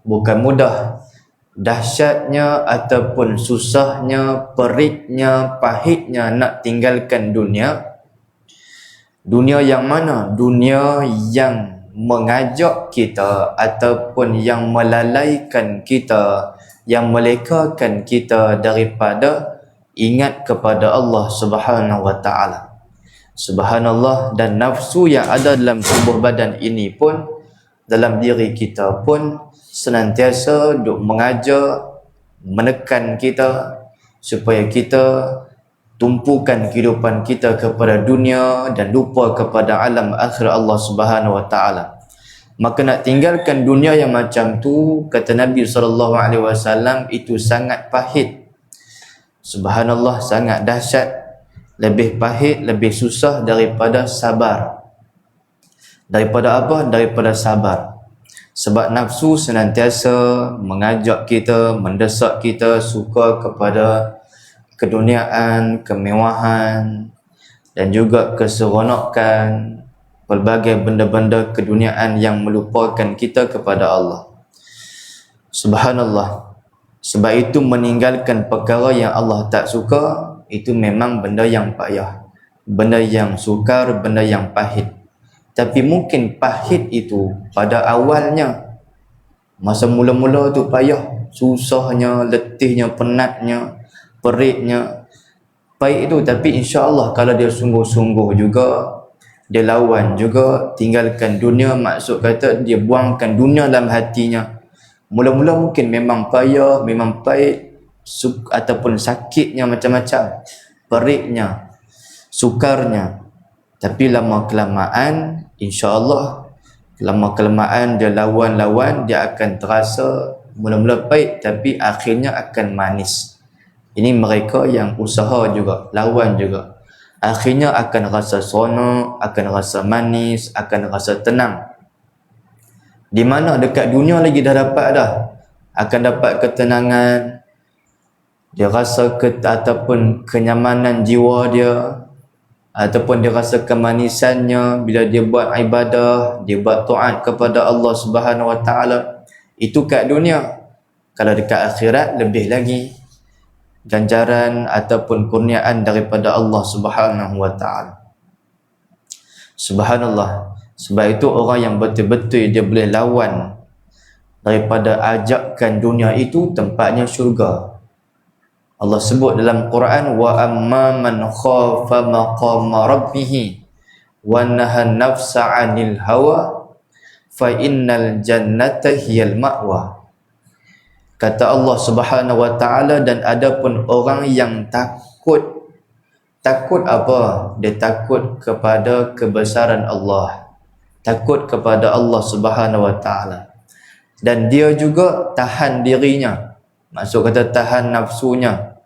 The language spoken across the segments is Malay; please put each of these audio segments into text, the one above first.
bukan mudah. Dahsyatnya ataupun susahnya, peritnya, pahitnya nak tinggalkan dunia. Dunia yang mana? Dunia yang mengajak kita ataupun yang melalaikan kita, yang melekakan kita daripada ingat kepada Allah Subhanahu wa taala. Subhanallah, dan nafsu yang ada dalam tubuh badan ini pun, dalam diri kita pun senantiasa duk mengajak, menekan kita supaya kita tumpukan kehidupan kita kepada dunia dan lupa kepada alam akhir Allah Subhanahu wa taala. Maka nak tinggalkan dunia yang macam tu, kata Nabi SAW, itu sangat pahit. Subhanallah, sangat dahsyat, lebih pahit, lebih susah daripada sabar. Daripada apa? Daripada sabar. Sebab nafsu senantiasa mengajak kita, mendesak kita suka kepada keduniaan, kemewahan dan juga keseronokan, pelbagai benda-benda keduniaan yang melupakan kita kepada Allah. Subhanallah. Sebab itu meninggalkan perkara yang Allah tak suka, itu memang benda yang payah, benda yang sukar, benda yang pahit. Tapi mungkin pahit itu pada awalnya, masa mula-mula tu payah, susahnya, letihnya, penatnya, peritnya, pahit itu. Tapi insya-Allah kalau dia sungguh-sungguh juga, dia lawan juga, tinggalkan dunia, maksud kata dia buangkan dunia dalam hatinya. Mula-mula mungkin memang payah, memang pahit, ataupun sakitnya macam-macam, peritnya, sukarnya. Tapi lama-kelamaan, insya-Allah, lama-kelamaan dia lawan-lawan, dia akan terasa mula-mula pahit tapi akhirnya akan manis. Ini mereka yang usaha juga, lawan juga. Akhirnya akan rasa seronok, akan rasa manis, akan rasa tenang. Di mana dekat dunia lagi dah dapat dah. Akan dapat ketenangan, dia rasa ataupun kenyamanan jiwa dia, ataupun dia rasa kemanisannya bila dia buat ibadah, dia buat taat kepada Allah Subhanahu wa taala. Itu kat dunia. Kalau dekat akhirat lebih lagi ganjaran ataupun kurniaan daripada Allah Subhanahu wa taala. Subhanallah. Sebab itu orang yang betul-betul dia boleh lawan daripada ajakan dunia itu, tempatnya syurga. Allah sebut dalam Quran, wa amma man khafa maqama rabbih wa nahan nafsa 'anil hawa fa innal jannata hiyal ma'wa. Kata Allah Subhanahu wa taala, dan adapun orang yang takut apa? Dia takut kepada kebesaran Allah, takut kepada Allah Subhanahu wa taala, dan dia juga tahan dirinya, maksud kata tahan nafsunya,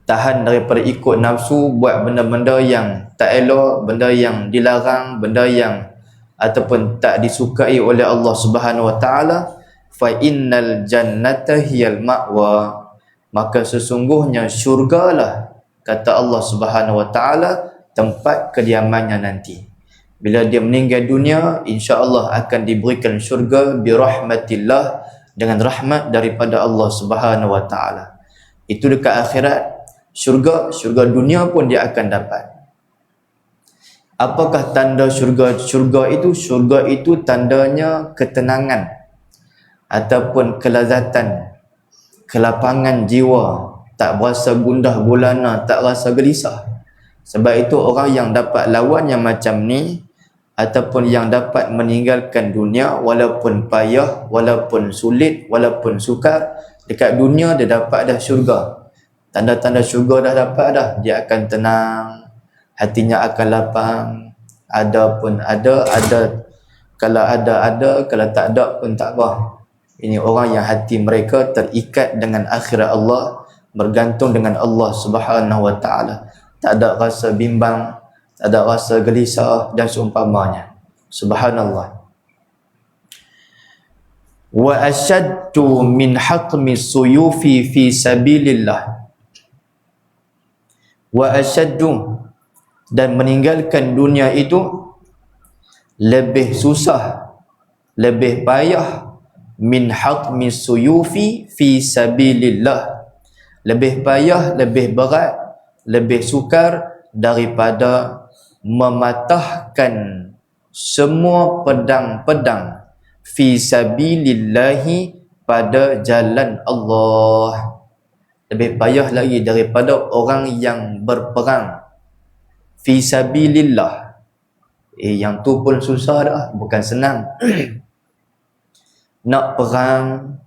tahan daripada ikut nafsu, buat benda-benda yang tak elok, benda yang dilarang, benda yang ataupun tak disukai oleh Allah Subhanahu wa taala. Fa innal jannata hiyal ma'wa, maka sesungguhnya syurgalah, kata Allah Subhanahu wa taala, tempat kediamannya nanti. Bila dia meninggal dunia, insya-Allah akan diberikan syurga bi rahmatillah, dengan rahmat daripada Allah Subhanahu wa taala. Itu dekat akhirat. Syurga dunia pun dia akan dapat. Apakah tanda syurga? Syurga itu tandanya ketenangan ataupun kelazatan, kelapangan jiwa, tak berasa gundah gulana, tak rasa gelisah. Sebab itu orang yang dapat lawan yang macam ni, ataupun yang dapat meninggalkan dunia walaupun payah, walaupun sulit, walaupun sukar, dekat dunia dia dapat dah syurga. Tanda-tanda syurga dah dapat dah. Dia akan tenang, hatinya akan lapang, ada pun ada, kalau ada, kalau tak ada pun tak apa. Ini orang yang hati mereka terikat dengan akhirat Allah, bergantung dengan Allah Subhanahu wa taala. Tak ada rasa bimbang, tak ada rasa gelisah dan seumpamanya. Subhanallah. Wa ashaddu min hatmi suyufi fi sabilillah. Wa ashaddu, dan meninggalkan dunia itu lebih susah, lebih payah min hatmi suyufi fi sabilillah. Lebih payah, lebih berat, lebih sukar daripada mematahkan semua pedang-pedang fi sabilillahi, pada jalan Allah. Lebih payah lagi daripada orang yang berperang fi sabilillah. Yang tu pun susah dah, bukan senang. Nak perang,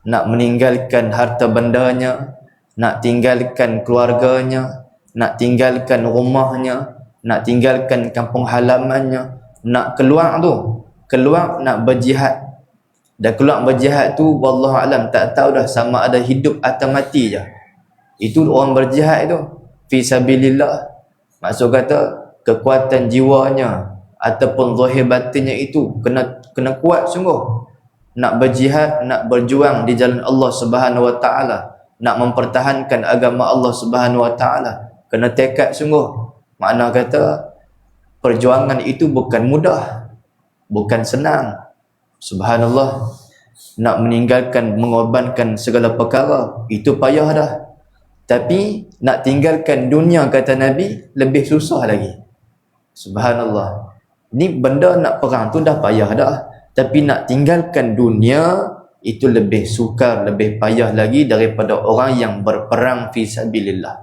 nak meninggalkan harta bendanya, nak tinggalkan keluarganya, nak tinggalkan rumahnya, nak tinggalkan kampung halamannya, nak keluar tu, keluar nak berjihad. Dan keluar berjihad tu wallahu alam tak tahu dah sama ada hidup atau mati je. Itu orang berjihad tu fi sabilillah. Maksud kata kekuatan jiwanya ataupun zahir batinnya itu kena kuat sungguh. Nak berjihad, nak berjuang di jalan Allah Subhanahu Wa Taala, nak mempertahankan agama Allah Subhanahu Wa Taala, kena tekad sungguh. Makna kata perjuangan itu bukan mudah, bukan senang. Subhanallah, nak meninggalkan, mengorbankan segala perkara itu payah dah. Tapi nak tinggalkan dunia, kata Nabi, lebih susah lagi. Subhanallah. Ni benda nak perang tu dah payah dah, tapi nak tinggalkan dunia itu lebih sukar, lebih payah lagi daripada orang yang berperang fi sabilillah.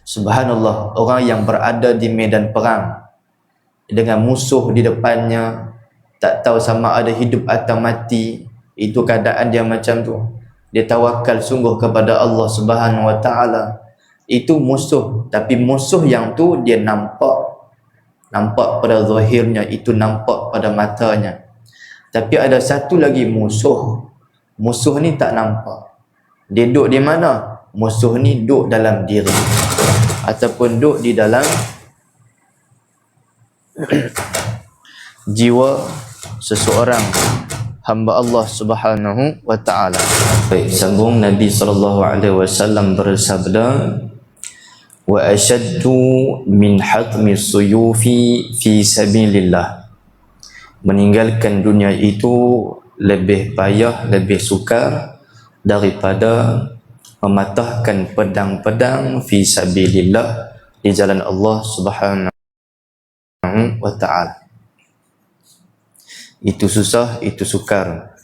Subhanallah, orang yang berada di medan perang dengan musuh di depannya, tak tahu sama ada hidup atau mati, itu keadaan dia macam tu. Dia tawakal sungguh kepada Allah Subhanahu Wa Taala. Itu musuh, tapi musuh yang tu dia nampak pada zahirnya, itu nampak pada matanya. Tapi ada satu lagi musuh. Musuh ni tak nampak. Dia duduk di mana? Musuh ni duduk dalam diri, ataupun duduk di dalam jiwa seseorang hamba Allah Subhanahu Wa Taala. Baik, sambung Nabi SAW bersabda, wa ashaddu min hatmi suyufi fi sabilillah. Meninggalkan dunia itu lebih payah, lebih sukar daripada mematahkan pedang-pedang fi sabilillah, di jalan Allah Subhanahu Wa Taala. Itu susah, itu sukar.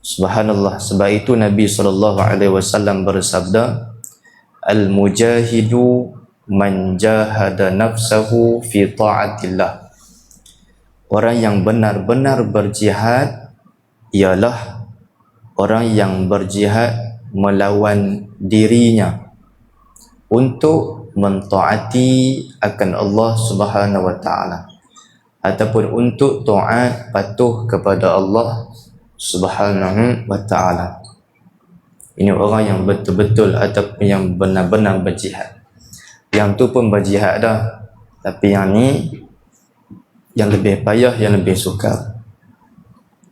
Subhanallah. Sebab itu Nabi SAW bersabda, al-mujahidu man jahada nafsahu fi ta'atillah. Orang yang benar-benar berjihad ialah orang yang berjihad melawan dirinya untuk mentaati akan Allah Subhanahu Wa Taala, ataupun untuk taat patuh kepada Allah Subhanahu Wa Taala. Ini orang yang betul-betul ataupun yang benar-benar berjihad. Yang tu pun berjihad dah, tapi yang ni yang lebih payah, yang lebih sukar.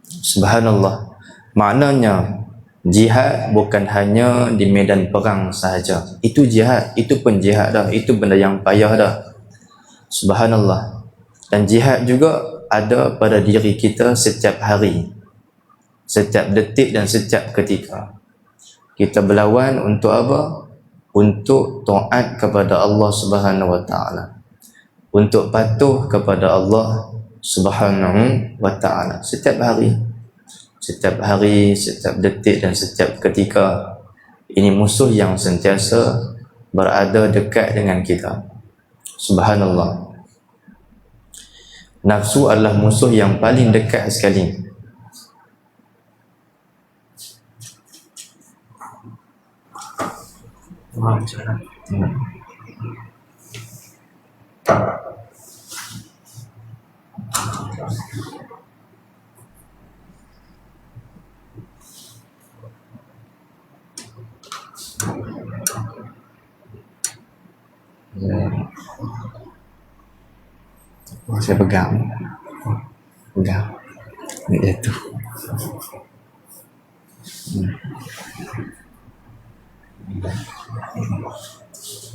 Subhanallah. Maknanya jihad bukan hanya di medan perang sahaja. Itu jihad, itu pun jihad dah, itu benda yang payah dah. Subhanallah. Dan jihad juga ada pada diri kita setiap hari, setiap detik dan setiap ketika. Kita berlawan untuk apa? Untuk taat kepada Allah Subhanahu Wa Taala, untuk patuh kepada Allah Subhanahu Wa Taala setiap hari, setiap detik dan setiap ketika. Ini musuh yang sentiasa berada dekat dengan kita. Subhanallah. Nafsu adalah musuh yang paling dekat sekali. Saya pegang. Itu.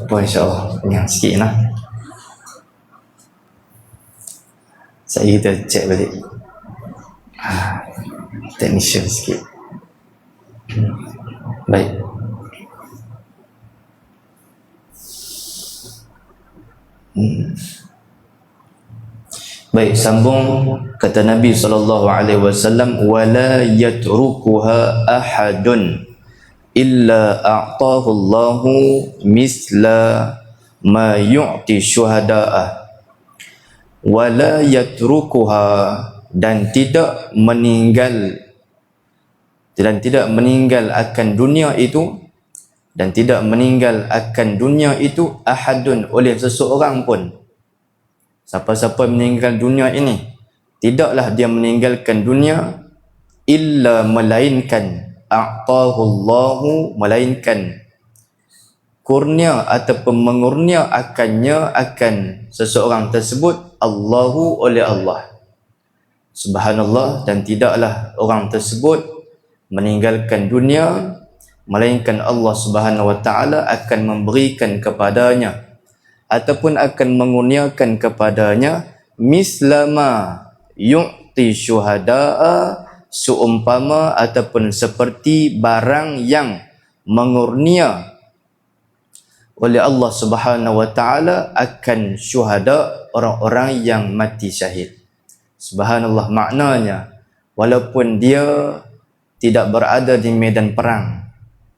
InsyaAllah yang sikit lah. Kita cek balik. Technician sikit. Baik. Baik, sambung kata Nabi SAW, wala yatrukuha ahadun illa a'tahu Allahu misla ma yu'ti syuhada'a. Wala yatrukuha, dan tidak meninggal akan dunia itu, dan tidak meninggal akan dunia itu ahadun, oleh seseorang pun. Siapa-siapa meninggal dunia ini, tidaklah dia meninggalkan dunia illa, melainkan a'tahu Allahu, melainkan kurnia ataupun mengurnia akan seseorang tersebut Allahu, oleh Allah. Subhanallah, dan tidaklah orang tersebut meninggalkan dunia melainkan Allah Subhanahu wa taala akan memberikan kepadanya ataupun akan mengurniakan kepadanya mislama yu'ti syuhada'a, seumpama ataupun seperti barang yang mengurnia oleh Allah Subhanahu wa taala akan syuhada, orang-orang yang mati syahid. Subhanallah, maknanya walaupun dia tidak berada di medan perang,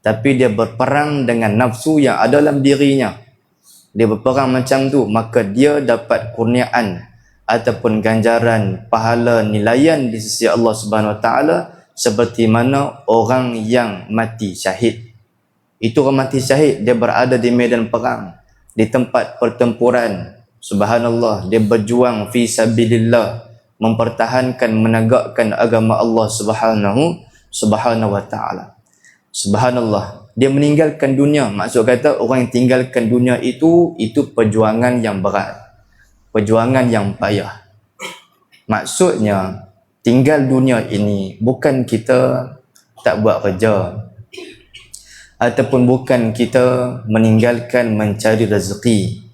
tapi dia berperang dengan nafsu yang ada dalam dirinya, dia berperang macam tu, maka dia dapat kurniaan ataupun ganjaran pahala nilaian di sisi Allah Subhanahu wa taala seperti mana orang yang mati syahid. Itu orang mati syahid, dia berada di medan perang, di tempat pertempuran. Subhanallah, dia berjuang fi sabilillah, mempertahankan, menegakkan agama Allah Subhanahu wa taala. Subhanallah, dia meninggalkan dunia. Maksud kata, orang yang tinggalkan dunia itu perjuangan yang berat, perjuangan yang payah. Maksudnya, tinggal dunia ini bukan kita tak buat kerja, ataupun bukan kita meninggalkan mencari rezeki.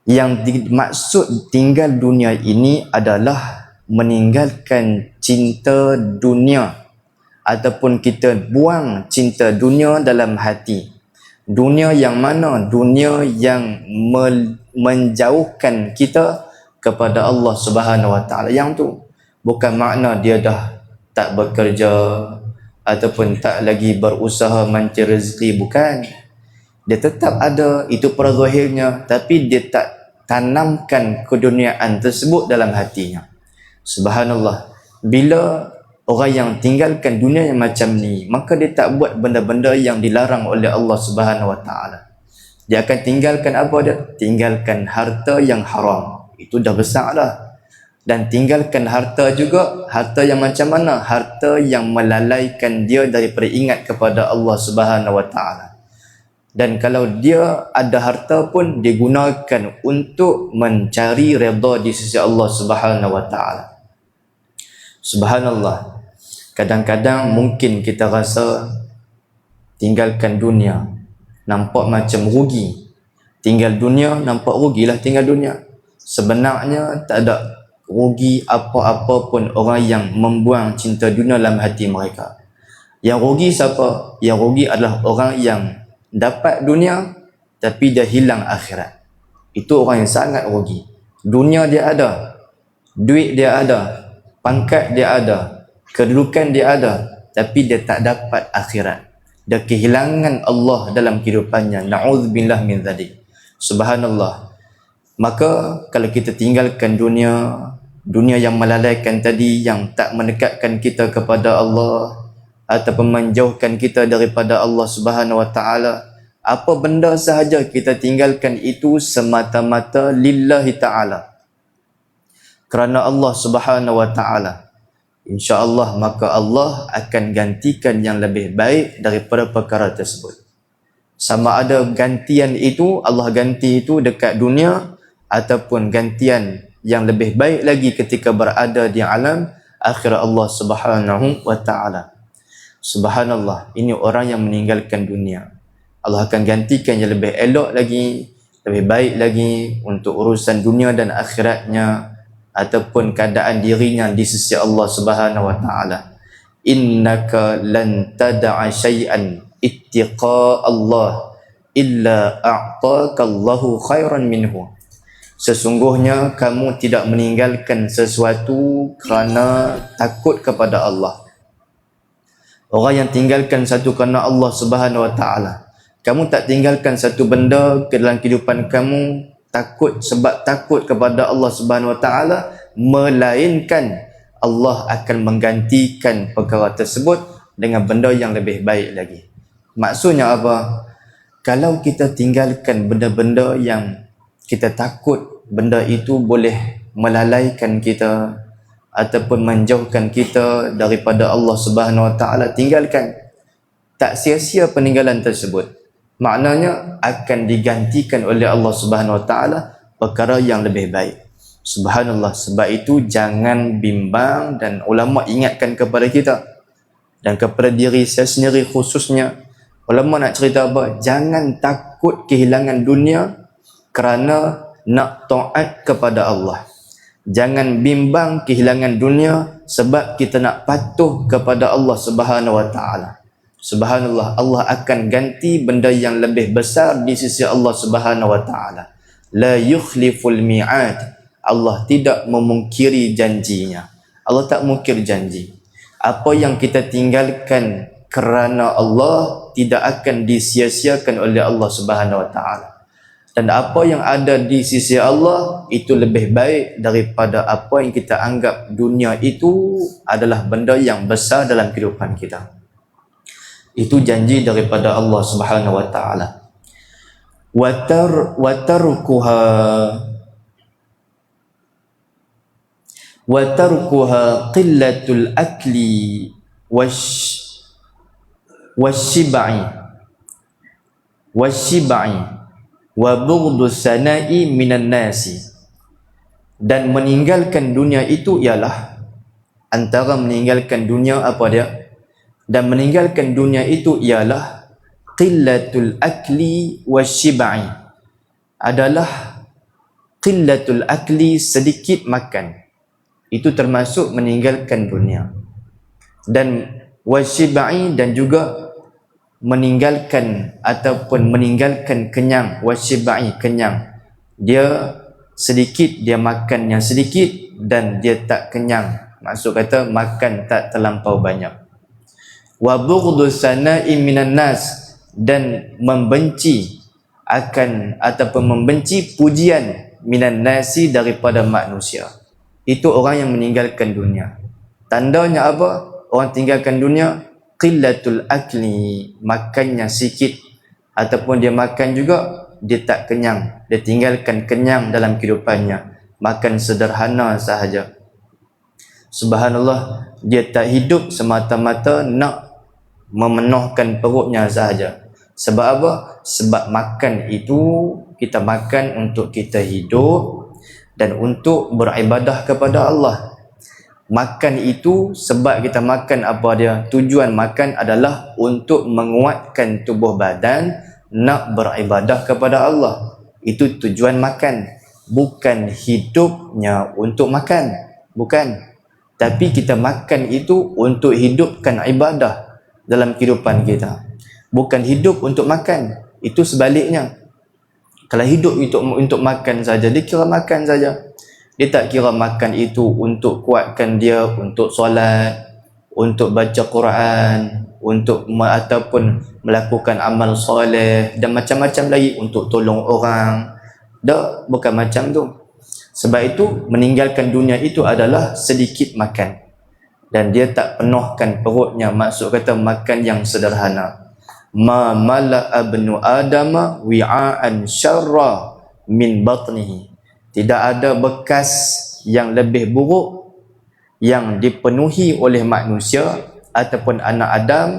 Yang dimaksud tinggal dunia ini adalah meninggalkan cinta dunia, ataupun kita buang cinta dunia dalam hati. Dunia yang mana? Dunia yang menjauhkan kita kepada Allah Subhanahu wa taala. Yang tu bukan makna dia dah tak bekerja ataupun tak lagi berusaha mencari rezeki, bukan. Dia tetap ada, itu pada zahirnya, tapi dia tak tanamkan keduniaan tersebut dalam hatinya. Subhanallah, bila orang yang tinggalkan dunia yang macam ni, maka dia tak buat benda-benda yang dilarang oleh Allah Subhanahu wa taala. Dia akan tinggalkan apa dia? Tinggalkan harta yang haram. Itu dah besar dah. Dan tinggalkan harta juga, harta yang macam mana? Harta yang melalaikan dia daripada ingat kepada Allah Subhanahu wa taala. Dan kalau dia ada harta pun, digunakan untuk mencari redha di sisi Allah Subhanahu wa taala. Subhanallah, kadang-kadang mungkin kita rasa tinggalkan dunia nampak macam rugi. Tinggal dunia nampak rugilah tinggal dunia. Sebenarnya tak ada rugi apa-apa pun orang yang membuang cinta dunia dalam hati mereka. Yang rugi siapa? Yang rugi adalah orang yang dapat dunia tapi dia hilang akhirat. Itu orang yang sangat rugi. Dunia dia ada, duit dia ada, pangkat dia ada, kedudukan dia ada, tapi dia tak dapat akhirat. Dia kehilangan Allah dalam kehidupannya. Na'udzubillah min dzalik. Subhanallah. Maka kalau kita tinggalkan dunia yang melalaikan tadi, yang tak mendekatkan kita kepada Allah ataupun menjauhkan kita daripada Allah Subhanahu wa taala, apa benda sahaja kita tinggalkan itu semata-mata lillahi taala, kerana Allah Subhanahu wa taala, insya-Allah maka Allah akan gantikan yang lebih baik daripada perkara tersebut. Sama ada gantian itu Allah ganti itu dekat dunia ataupun gantian yang lebih baik lagi ketika berada di alam akhirat Allah Subhanahu wa taala. Subhanallah, ini orang yang meninggalkan dunia. Allah akan gantikan yang lebih elok lagi, lebih baik lagi untuk urusan dunia dan akhiratnya ataupun keadaan dirinya di sisi Allah Subhanahu wa taala. Innaka lan tad'a syai'an ittiqa Allah illa a'taka Allahu khairan minhu. Sesungguhnya kamu tidak meninggalkan sesuatu kerana takut kepada Allah. Orang yang tinggalkan satu kerana Allah Subhanahu wa taala. Kamu tak tinggalkan satu benda ke dalam kehidupan kamu sebab takut kepada Allah Subhanahu wa taala, melainkan Allah akan menggantikan perkara tersebut dengan benda yang lebih baik lagi. Maksudnya apa? Kalau kita tinggalkan benda-benda yang kita takut benda itu boleh melalaikan kita ataupun menjauhkan kita daripada Allah Subhanahu wa taala, tinggalkan. Tak sia-sia peninggalan tersebut. Maknanya akan digantikan oleh Allah Subhanahu wa taala perkara yang lebih baik. Subhanallah. Sebab itu jangan bimbang, dan ulama ingatkan kepada kita dan kepada diri saya sendiri khususnya. Ulama nak cerita apa? Jangan takut kehilangan dunia kerana nak taat kepada Allah. Jangan bimbang kehilangan dunia sebab kita nak patuh kepada Allah Subhanahu wa taala. Subhanallah, Allah akan ganti benda yang lebih besar di sisi Allah Subhanahu wa taala. La yukhliful mi'ad. Allah tidak memungkiri janjinya. Allah tak mungkir janji. Apa yang kita tinggalkan kerana Allah tidak akan disia-siakan oleh Allah Subhanahu wa taala. Dan apa yang ada di sisi Allah itu lebih baik daripada apa yang kita anggap dunia itu adalah benda yang besar dalam kehidupan kita. Itu janji daripada Allah Subhanahu wa taala. Wa tarkuha qillatul akli wasyibai wa bughdu sana'i minan nasi. Dan meninggalkan dunia itu ialah, antara meninggalkan dunia apa dia? Dan meninggalkan dunia itu ialah qillatul akli wasyibai, adalah qillatul akli, sedikit makan. Itu termasuk meninggalkan dunia. Dan wasyibai, dan juga meninggalkan ataupun meninggalkan kenyang. Wasyibai, kenyang. Dia sedikit, dia makan yang sedikit dan dia tak kenyang. Maksud kata makan tak terlampau banyak. Wa bughdu sana'i minan nas, dan membenci akan ataupun membenci pujian minan nasi, daripada manusia. Itu orang yang meninggalkan dunia. Tandanya apa? Orang tinggalkan dunia, qillatul akli, makannya sikit, ataupun dia makan juga dia tak kenyang, dia tinggalkan kenyang dalam kehidupannya, makan sederhana sahaja. Subhanallah, dia tak hidup semata-mata nak memenuhkan perutnya sahaja. Sebab apa? Sebab makan itu, kita makan untuk kita hidup dan untuk beribadah kepada Allah. Makan itu sebab kita makan apa dia? Tujuan makan adalah untuk menguatkan tubuh badan, nak beribadah kepada Allah. Itu tujuan makan. Bukan hidupnya untuk makan. Bukan. Tapi kita makan itu untuk hidupkan ibadah dalam kehidupan kita. Bukan hidup untuk makan. Itu sebaliknya. Kalau hidup untuk makan saja, dia kira makan saja. Dia tak kira makan itu untuk kuatkan dia untuk solat, untuk baca Quran, untuk ataupun melakukan amal soleh dan macam-macam lagi, untuk tolong orang. Dah, bukan macam tu. Sebab itu meninggalkan dunia itu adalah sedikit makan, dan dia tak penuhkan perutnya. Maksud kata makan yang sederhana. Ma mala'a ibnu adama wi'an syarra min batnihi. Tidak ada bekas yang lebih buruk yang dipenuhi oleh manusia ataupun anak Adam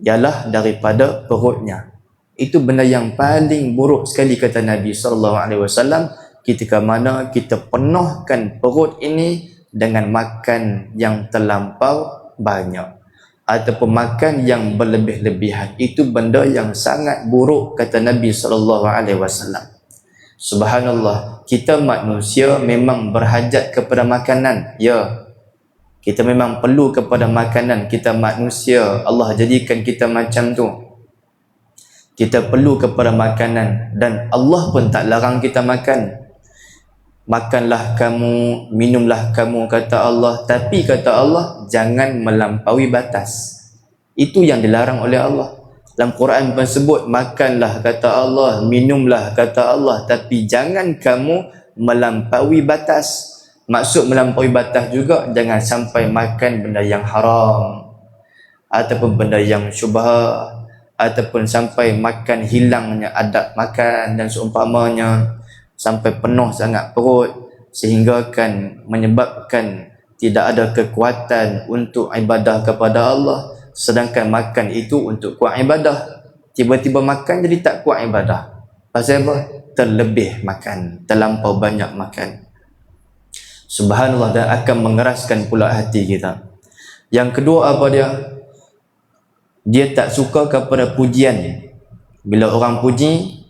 ialah daripada perutnya. Itu benda yang paling buruk sekali, kata Nabi SAW, ketika mana kita penuhkan perut ini dengan makan yang terlampau banyak ataupun makan yang berlebih-lebihan. Itu benda yang sangat buruk, kata Nabi SAW. Subhanallah, kita manusia memang berhajat kepada makanan. Ya, kita memang perlu kepada makanan. Kita manusia, Allah jadikan kita macam tu. Kita perlu kepada makanan dan Allah pun tak larang kita makan. Makanlah kamu, minumlah kamu, kata Allah. Tapi kata Allah, jangan melampaui batas. Itu yang dilarang oleh Allah. Dalam Quran pun sebut, makanlah kata Allah, minumlah kata Allah, tapi jangan kamu melampaui batas. Maksud melampaui batas juga, jangan sampai makan benda yang haram ataupun benda yang syubhah, ataupun sampai makan hilangnya adab makan dan seumpamanya, sampai penuh sangat perut sehingga kan menyebabkan tidak ada kekuatan untuk ibadah kepada Allah, sedangkan makan itu untuk kuat ibadah. Tiba-tiba makan jadi tak kuat ibadah. Pasal apa? Terlebih makan, terlampau banyak makan. Subhanallah, dan akan mengeraskan pula hati kita. Yang kedua apa dia? Dia tak suka kepada pujian. Bila orang puji,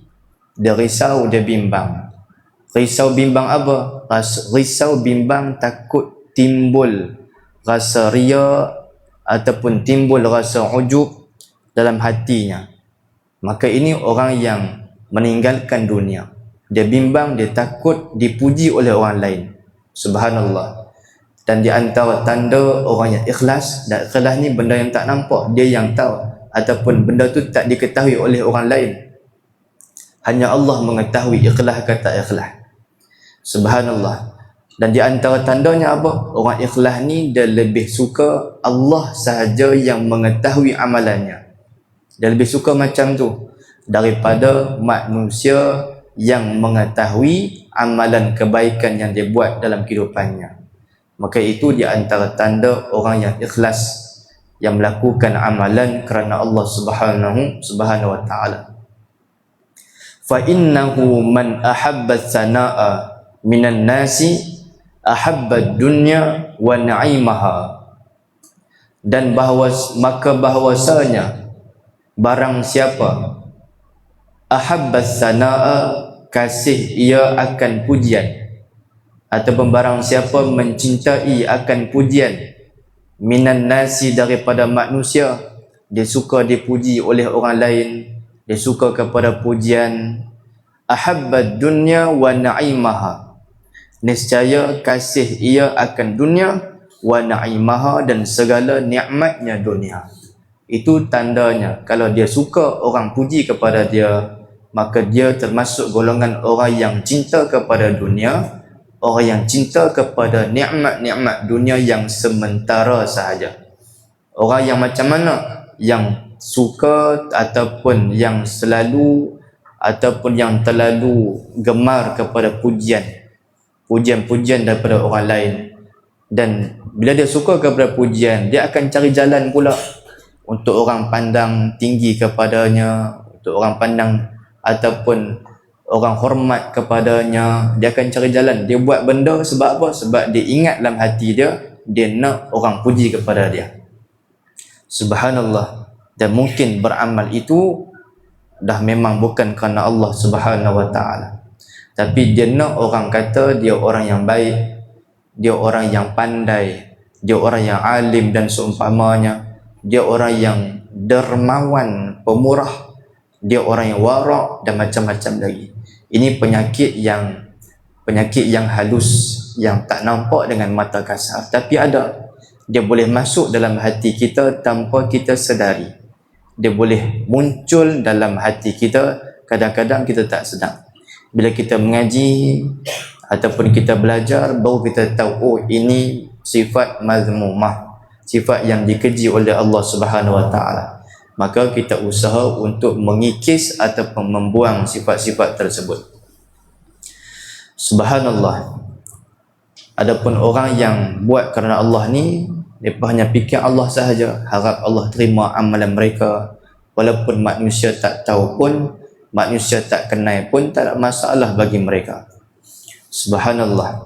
dia risau, dia bimbang. Risau bimbang apa? Risau bimbang takut timbul rasa ria ataupun timbul rasa ujub dalam hatinya. Maka ini orang yang meninggalkan dunia. Dia bimbang, dia takut dipuji oleh orang lain. Subhanallah. Dan di antara tanda orang yang ikhlas, dan ikhlas ni benda yang tak nampak, dia yang tahu, ataupun benda tu tak diketahui oleh orang lain. Hanya Allah mengetahui ikhlas ke tak ikhlas. Subhanallah. Dan di antara tandanya apa? Orang ikhlas ni dia lebih suka Allah sahaja yang mengetahui amalannya. Dia lebih suka macam tu daripada manusia yang mengetahui amalan kebaikan yang dia buat dalam kehidupannya. Maka itu di antara tanda orang yang ikhlas, yang melakukan amalan kerana Allah Subhanahu wa ta'ala. Fa innahu man ahabba sana'a minan nasi ahabba dunya wa na'imaha. Dan bahawasanya barang siapa ahabba sana'a, kasih ia akan pujian, ataupun barang siapa mencintai akan pujian, minan nasi, daripada manusia, dia suka dipuji oleh orang lain, dia suka kepada pujian, ahabbad dunya wa na'imaha, niscaya kasih ia akan dunia, wa na'imaha, dan segala nikmatnya dunia. Itu tandanya kalau dia suka orang puji kepada dia, maka dia termasuk golongan orang yang cinta kepada dunia, orang yang cinta kepada nikmat-nikmat dunia yang sementara sahaja. Orang yang macam mana? Yang suka ataupun yang selalu ataupun yang terlalu gemar kepada pujian-pujian daripada orang lain. Dan bila dia suka kepada pujian, dia akan cari jalan pula untuk orang pandang tinggi kepadanya, untuk orang pandang ataupun orang hormat kepadanya. Dia akan cari jalan. Dia buat benda sebab apa? Sebab dia ingat dalam hati dia, dia nak orang puji kepada dia. Subhanallah. Dan mungkin beramal itu dah memang bukan kerana Allah Subhanahu wa ta'ala, tapi dia nak orang kata dia orang yang baik, dia orang yang pandai, dia orang yang alim dan seumpamanya, dia orang yang dermawan, pemurah, dia orang yang warak dan macam-macam lagi. Ini penyakit yang halus, yang tak nampak dengan mata kasar, tapi ada. Dia boleh masuk dalam hati kita tanpa kita sedari. Dia boleh muncul dalam hati kita, kadang-kadang kita tak sedar. Bila kita mengaji ataupun kita belajar, baru kita tahu, oh ini sifat mazmumah, sifat yang dikeji oleh Allah Subhanahu wa ta'ala. Maka kita usaha untuk mengikis ataupun membuang sifat-sifat tersebut. Subhanallah. Adapun orang yang buat kerana Allah ni, mereka hanya fikir Allah sahaja, harap Allah terima amalan mereka. Walaupun manusia tak tahu pun, manusia tak kenal pun, tak ada masalah bagi mereka. Subhanallah.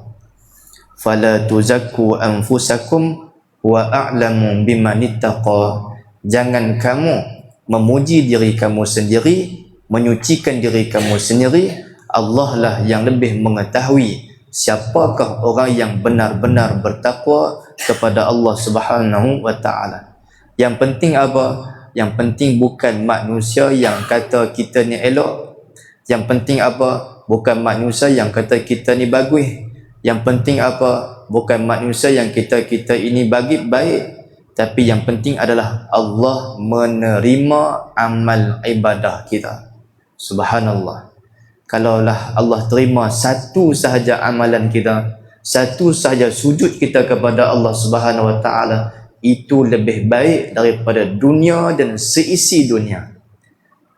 Fala tuzakku anfusakum wa a'lamu biman ittaqa. Jangan kamu memuji diri kamu sendiri, menyucikan diri kamu sendiri. Allah lah yang lebih mengetahui siapakah orang yang benar-benar bertakwa kepada Allah Subhanahu wa taala. Yang penting apa? Yang penting bukan manusia yang kata kita ni elok. Yang penting apa? Bukan manusia yang kata kita ni bagus. Yang penting apa? Bukan manusia yang kita ini baik. Tapi yang penting adalah Allah menerima amal ibadah kita. Subhanallah. Kalaulah Allah terima satu sahaja amalan kita, satu sahaja sujud kita kepada Allah Subhanahu wa taala, itu lebih baik daripada dunia dan seisi dunia.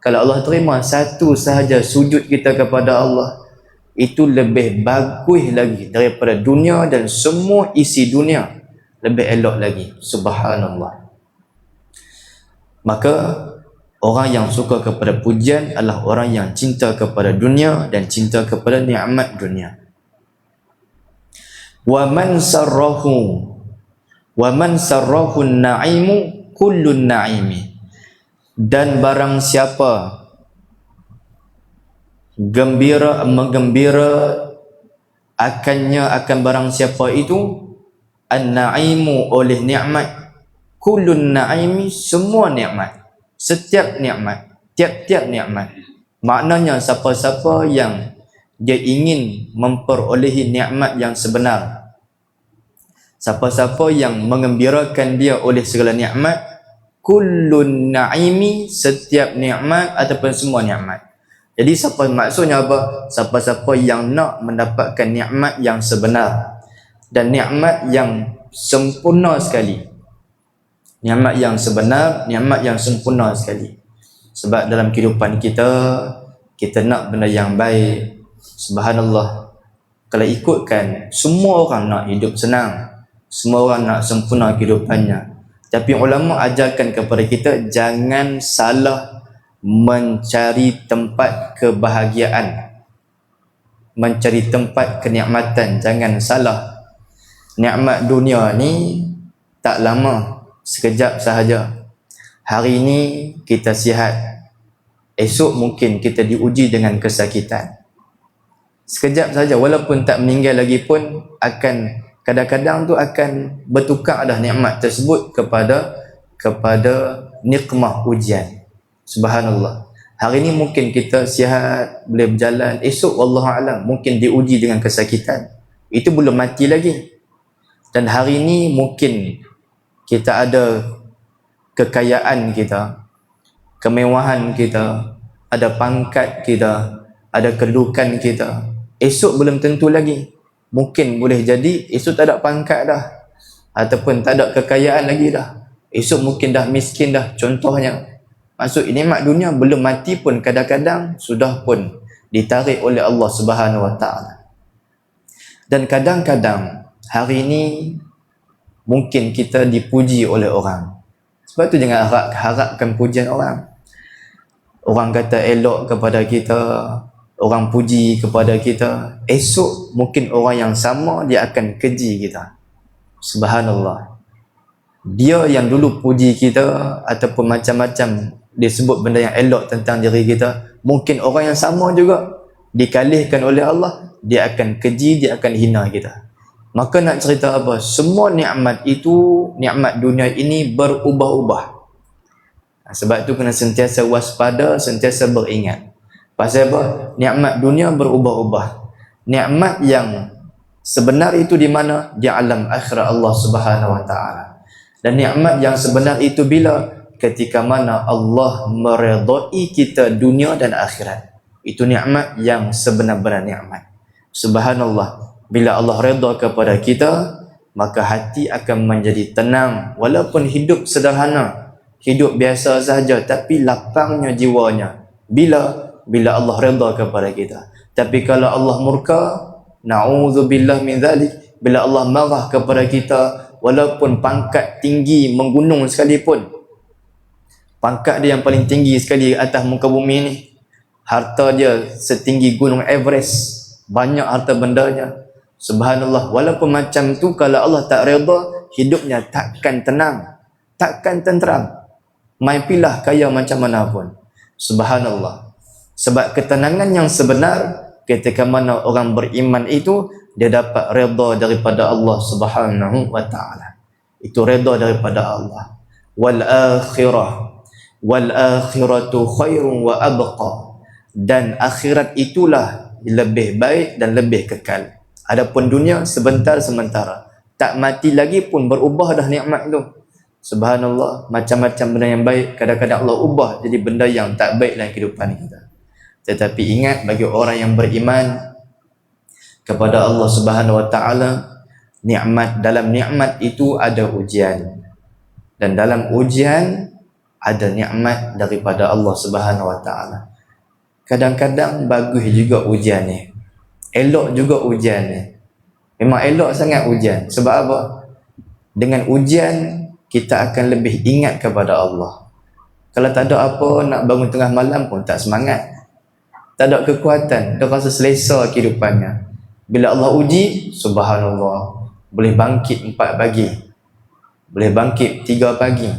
Kalau Allah terima satu sahaja sujud kita kepada Allah, itu lebih bagus lagi daripada dunia dan semua isi dunia. Lebih elok lagi. Subhanallah. Maka orang yang suka kepada pujian adalah orang yang cinta kepada dunia dan cinta kepada nikmat dunia. Wa man sarrahu an-na'imu kullun na'imi. Dan barang siapa menggembira akannya akan barang siapa itu an-na'imu oleh nikmat, kullun na'imi semua nikmat, setiap nikmat, tiap-tiap nikmat. Maknanya siapa-siapa yang dia ingin memperolehi nikmat yang sebenar, siapa-siapa yang mengembirakan dia oleh segala nikmat, kullun na'imi setiap nikmat ataupun semua nikmat. Jadi maksudnya apa? Siapa-siapa yang nak mendapatkan nikmat yang sebenar dan nikmat yang sempurna sekali, nikmat yang sebenar, nikmat yang sempurna sekali. Sebab dalam kehidupan kita nak benda yang baik. Subhanallah. Kalau ikutkan, semua orang nak hidup senang, semua orang nak sempurna kehidupannya. Tapi ulama ajarkan kepada kita jangan salah mencari tempat kebahagiaan, mencari tempat kenikmatan. Jangan salah. Nikmat dunia ni tak lama, sekejap sahaja. Hari ini kita sihat, esok mungkin kita diuji dengan kesakitan. Sekejap saja, walaupun tak meninggal lagi pun akan kadang-kadang tu akan bertukar dah nikmat tersebut kepada nikmah ujian. Subhanallah. Hari ini mungkin kita sihat, boleh berjalan, esok wallahualam mungkin diuji dengan kesakitan. Itu belum mati lagi. Dan hari ini mungkin kita ada kekayaan kita, kemewahan kita, ada pangkat kita, ada kedudukan kita. Esok belum tentu lagi. Mungkin boleh jadi esok tak ada pangkat dah, ataupun tak ada kekayaan lagi dah. Esok mungkin dah miskin dah, contohnya. Maksud nikmat dunia belum mati pun kadang-kadang sudah pun ditarik oleh Allah Subhanahu wa taala. Dan kadang-kadang hari ini mungkin kita dipuji oleh orang. Sebab tu jangan harapkan pujian orang. Orang kata elok kepada kita, orang puji kepada kita, esok mungkin orang yang sama dia akan keji kita. Subhanallah. Dia yang dulu puji kita ataupun macam-macam dia sebut benda yang elok tentang diri kita, mungkin orang yang sama juga dikalihkan oleh Allah, dia akan keji, dia akan hina kita. Maka nak cerita apa? Semua nikmat itu, nikmat dunia ini berubah-ubah. Sebab tu kena sentiasa waspada, sentiasa beringat. Pasal apa? Nikmat dunia berubah-ubah. Nikmat yang sebenar itu di mana? Di alam akhirat Allah Subhanahu wa taala. Dan nikmat yang sebenar itu bila? Ketika mana Allah meredai kita dunia dan akhirat. Itu nikmat yang sebenar-benar nikmat. Subhanallah. Bila Allah redha kepada kita, maka hati akan menjadi tenang. Walaupun hidup sederhana, hidup biasa sahaja, tapi lapangnya jiwanya. Bila Allah redha kepada kita. Tapi kalau Allah murka, na'udzubillah min dzalik, bila Allah marah kepada kita, walaupun pangkat tinggi menggunung sekalipun, pangkat dia yang paling tinggi sekali atas muka bumi ni, harta dia setinggi gunung Everest, banyak harta bendanya. Subhanallah. Walaupun macam tu, kalau Allah tak redha, hidupnya takkan tenang, takkan tenteram, main pilah kaya macam mana pun. Subhanallah. Sebab ketenangan yang sebenar ketika mana orang beriman itu dia dapat redha daripada Allah Subhanahu wa taala. Itu redha daripada Allah. Wal akhiratu khairun wa abqa. Dan akhirat itulah lebih baik dan lebih kekal. Adapun dunia sebentar-sementara. Tak mati lagi pun berubah dah nikmat tu. Subhanallah, macam-macam benda yang baik kadang-kadang Allah ubah jadi benda yang tak baik dalam kehidupan kita. Tetapi ingat, bagi orang yang beriman kepada Allah Subhanahu wa taala, dalam nikmat itu ada ujian. Dan dalam ujian ada nikmat daripada Allah Subhanahu wa taala. Kadang-kadang bagus juga ujian ni. Elok juga ujian ni. Memang elok sangat ujian. Sebab apa? Dengan ujian kita akan lebih ingat kepada Allah. Kalau tak ada apa, nak bangun tengah malam pun tak semangat. Tak ada kekuatan, dia rasa selesa kehidupannya. Bila Allah uji, subhanallah, boleh bangkit 4 pagi, boleh bangkit 3 pagi.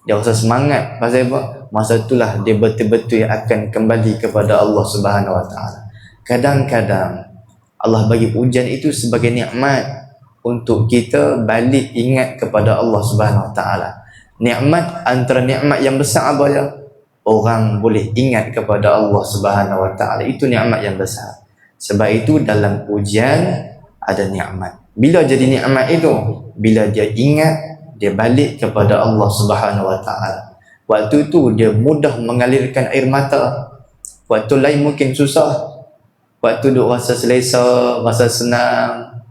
Dia rasa semangat. Pasal apa? Masa itulah dia betul-betul akan kembali kepada Allah Subhanahu wa taala. Kadang-kadang Allah bagi ujian itu sebagai nikmat untuk kita balik ingat kepada Allah Subhanahu wa taala. Nikmat, antara nikmat yang besar apa ya? Orang boleh ingat kepada Allah Subhanahu wa taala. Itu nikmat yang besar. Sebab itu dalam ujian ada nikmat. Bila jadi nikmat itu? Bila dia ingat, dia balik kepada Allah Subhanahu wa taala. Waktu itu dia mudah mengalirkan air mata. Waktu lain mungkin susah. Waktu duk rasa selesa, rasa senang,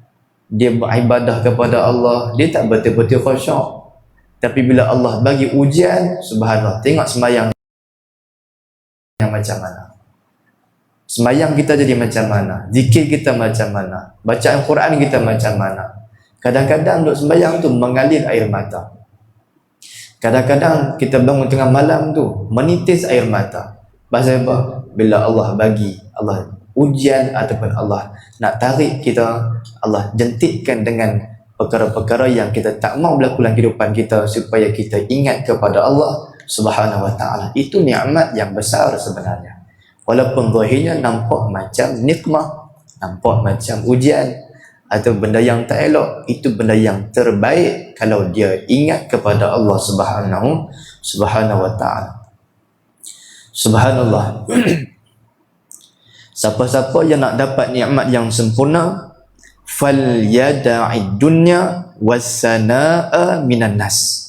dia beribadah kepada Allah, dia tak betul-betul khusyuk. Tapi bila Allah bagi ujian, subhanallah, tengok sembahyang yang macam mana. Sembahyang kita jadi macam mana, zikir kita macam mana, bacaan Quran kita macam mana. Kadang-kadang duk sembahyang tu mengalir air mata. Kadang-kadang kita bangun tengah malam tu menitis air mata. Pasal apa? Bila Allah bagi, Allah ujian ataupun Allah nak tarik kita, Allah jentikkan dengan perkara-perkara yang kita tak mau berlaku dalam kehidupan kita supaya kita ingat kepada Allah Subhanahu wa taala. Itu nikmat yang besar sebenarnya. Walaupun zahirnya nampak macam nikmah, nampak macam ujian atau benda yang tak elok, itu benda yang terbaik kalau dia ingat kepada Allah Subhanahu wa taala. Subhanallah. Siapa-siapa yang nak dapat nikmat yang sempurna, falyada'id dunya wassana'a minan nas.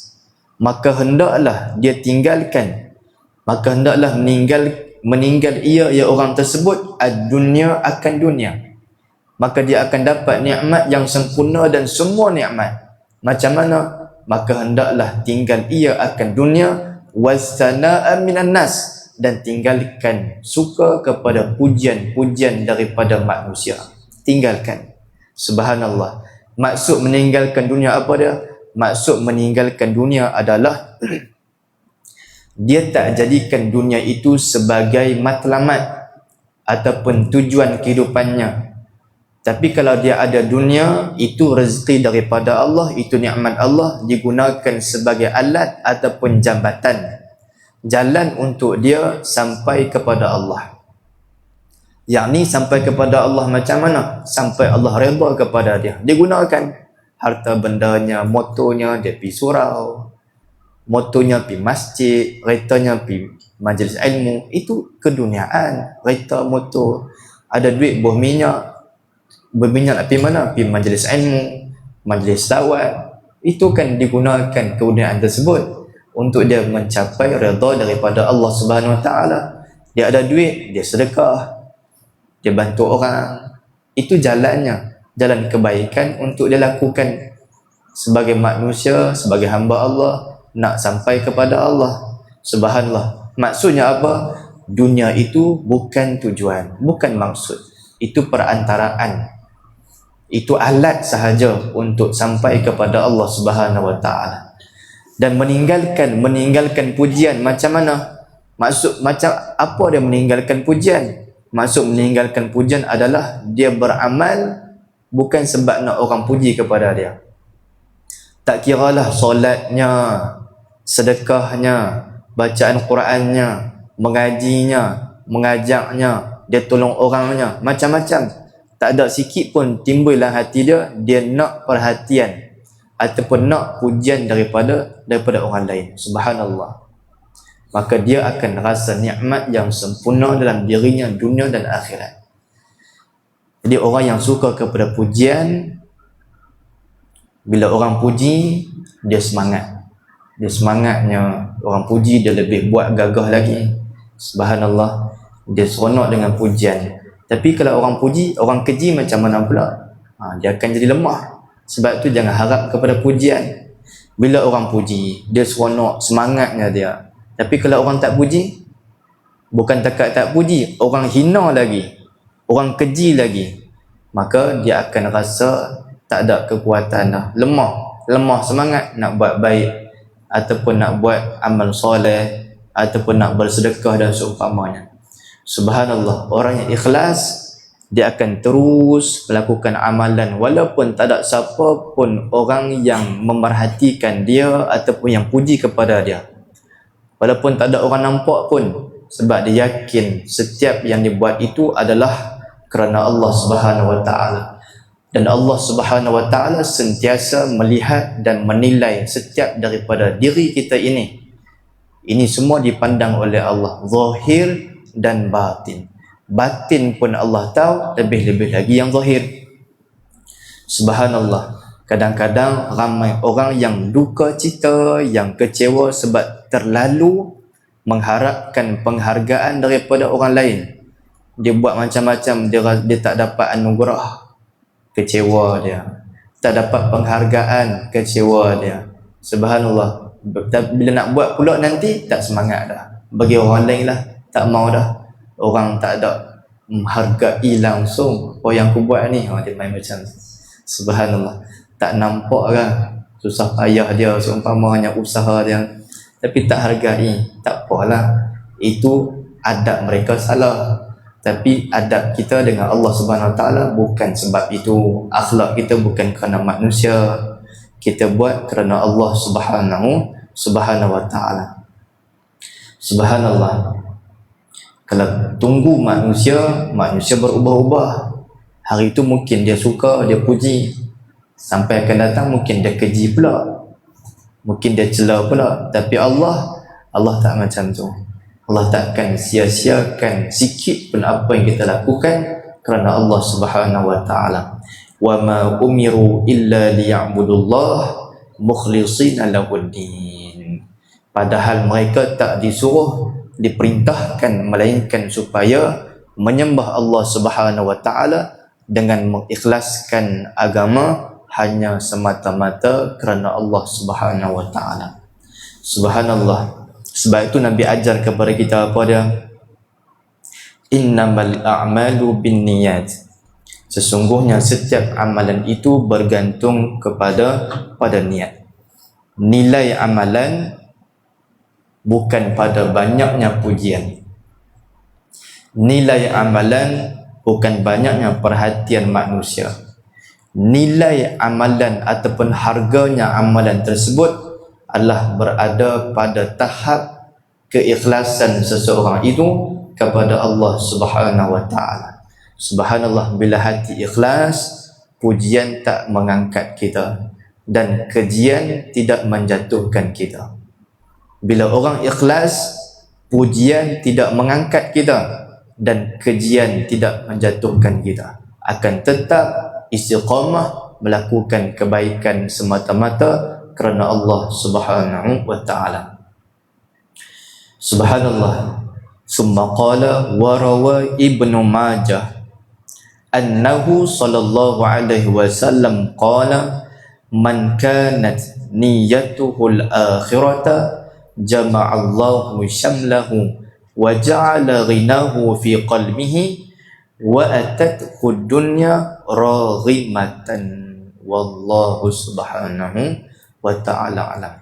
Maka hendaklah dia tinggalkan, maka hendaklah meninggal ia orang tersebut ad-dunya akan dunia. Maka dia akan dapat nikmat yang sempurna dan semua nikmat. Macam mana? Maka hendaklah tinggal ia akan dunia wassana'a minan nas, dan tinggalkan suka kepada pujian-pujian daripada manusia. Tinggalkan. Subhanallah. Maksud meninggalkan dunia apa dia? Maksud meninggalkan dunia adalah dia tak jadikan dunia itu sebagai matlamat ataupun tujuan kehidupannya. Tapi kalau dia ada dunia, itu rezeki daripada Allah, itu nikmat Allah, digunakan sebagai alat ataupun jambatan, jalan untuk dia sampai kepada Allah. Yakni sampai kepada Allah macam mana? Sampai Allah redha kepada dia. Dia gunakan harta bendanya, motonya dia pergi surau, motonya pergi masjid, keretanya pergi majlis ilmu. Itu keduniaan. Kereta, motor, ada duit berminyak nak pergi mana? Pergi majlis ilmu, majlis dawat. Itu kan digunakan keduniaan tersebut untuk dia mencapai redha daripada Allah Subhanahu wa taala. Dia ada duit, dia sedekah, dia bantu orang. Itu jalannya, jalan kebaikan untuk dia lakukan sebagai manusia, sebagai hamba Allah, nak sampai kepada Allah. Subhanallah. Maksudnya apa? Dunia itu bukan tujuan, bukan maksud. Itu perantaraan. Itu alat sahaja untuk sampai kepada Allah Subhanahu wa taala. Dan meninggalkan pujian macam mana? Maksud macam apa dia meninggalkan pujian? Maksud meninggalkan pujian adalah dia beramal bukan sebab nak orang puji kepada dia. Tak kiralah solatnya, sedekahnya, bacaan Qurannya, mengajinya, mengajaknya, dia tolong orangnya, macam-macam. Tak ada sikit pun timbul dalam hati dia nak perhatian ataupun nak pujian daripada orang lain. Subhanallah. Maka dia akan rasa nikmat yang sempurna dalam dirinya dunia dan akhirat. Jadi orang yang suka kepada pujian, bila orang puji, dia semangat. Dia semangatnya, orang puji dia lebih buat gagah lagi. Subhanallah. Dia seronok dengan pujian. Tapi kalau orang puji, orang keji macam mana pula? Dia akan jadi lemah. Sebab tu jangan harap kepada pujian. Bila orang puji, dia seronok, semangatnya dia. Tapi kalau orang tak puji, bukan takat tak puji, orang hina lagi, orang keji lagi, maka dia akan rasa tak ada kekuatan dah, lemah semangat nak buat baik ataupun nak buat amal soleh ataupun nak bersedekah dan seumpamanya. Subhanallah, orang yang ikhlas, dia akan terus melakukan amalan walaupun tak ada siapa pun orang yang memerhatikan dia ataupun yang puji kepada dia, walaupun tak ada orang nampak pun, sebab dia yakin setiap yang dibuat itu adalah kerana Allah Subhanahu Wa Taala. Dan Allah Subhanahu Wa Taala sentiasa melihat dan menilai setiap daripada diri kita ini. Ini semua dipandang oleh Allah, zahir dan batin. Batin pun Allah tahu, lebih-lebih lagi yang zahir. Subhanallah. Kadang-kadang ramai orang yang duka cita, yang kecewa sebab terlalu mengharapkan penghargaan daripada orang lain. Dia buat macam-macam, dia tak dapat anugerah, kecewa dia. Tak dapat penghargaan, kecewa dia. Subhanallah. Bila nak buat pula nanti, tak semangat dah. Bagi orang lain lah, tak mau dah. Orang tak ada menghargai langsung, oh yang aku buat ni, dia main macam. Subhanallah. Tak nampak kan susah payah dia, seumpamanya usaha dia, tapi tak hargai. Tak apalah, itu adab mereka salah. Tapi adab kita dengan Allah Subhanahu Wa Taala bukan sebab itu. Akhlak kita bukan kerana manusia. Kita buat kerana Allah Subhanahu Wa Taala. Subhanallah. Kalau tunggu manusia berubah-ubah. Hari itu mungkin dia suka, dia puji. Sampai akan datang mungkin dia keji pula. Mungkin dia cela pula. Tapi Allah tak macam tu. Allah takkan sia-siakan sikit pun apa yang kita lakukan kerana Allah Subhanahu Wa Taala. Wa ma umiru illa liya'budullah mukhlishina lahuddin. Padahal mereka tak disuruh, diperintahkan melainkan supaya menyembah Allah Subhanahu Wa Taala dengan mengikhlaskan agama hanya semata-mata kerana Allah Subhanahu Wa Taala. Subhanallah. Sebab itu Nabi ajar kepada kita apa dia? Innamal a'malu binniyat. Sesungguhnya setiap amalan itu bergantung pada niat. Nilai amalan bukan pada banyaknya pujian. Nilai amalan bukan banyaknya perhatian manusia. Nilai amalan ataupun harganya amalan tersebut adalah berada pada tahap keikhlasan seseorang itu kepada Allah Subhanahu Wa Taala. Subhanallah, bila hati ikhlas, pujian tak mengangkat kita dan kejian tidak menjatuhkan kita. Bila orang ikhlas, pujian tidak mengangkat kita dan kejian tidak menjatuhkan kita. Akan tetap istiqamah melakukan kebaikan semata-mata kerana Allah Subhanahu Wa Taala. Subhanallah. Summa qala wa rawa Ibnu Majah annahu sallallahu alaihi wasallam qala man kanat niyyatuhu al-akhirata jama'allahu syamlahu wa ja'ala ghinahu fi qalbihi wa atathu dunya raghimatan wallahu subhanahu wa ta'ala alam.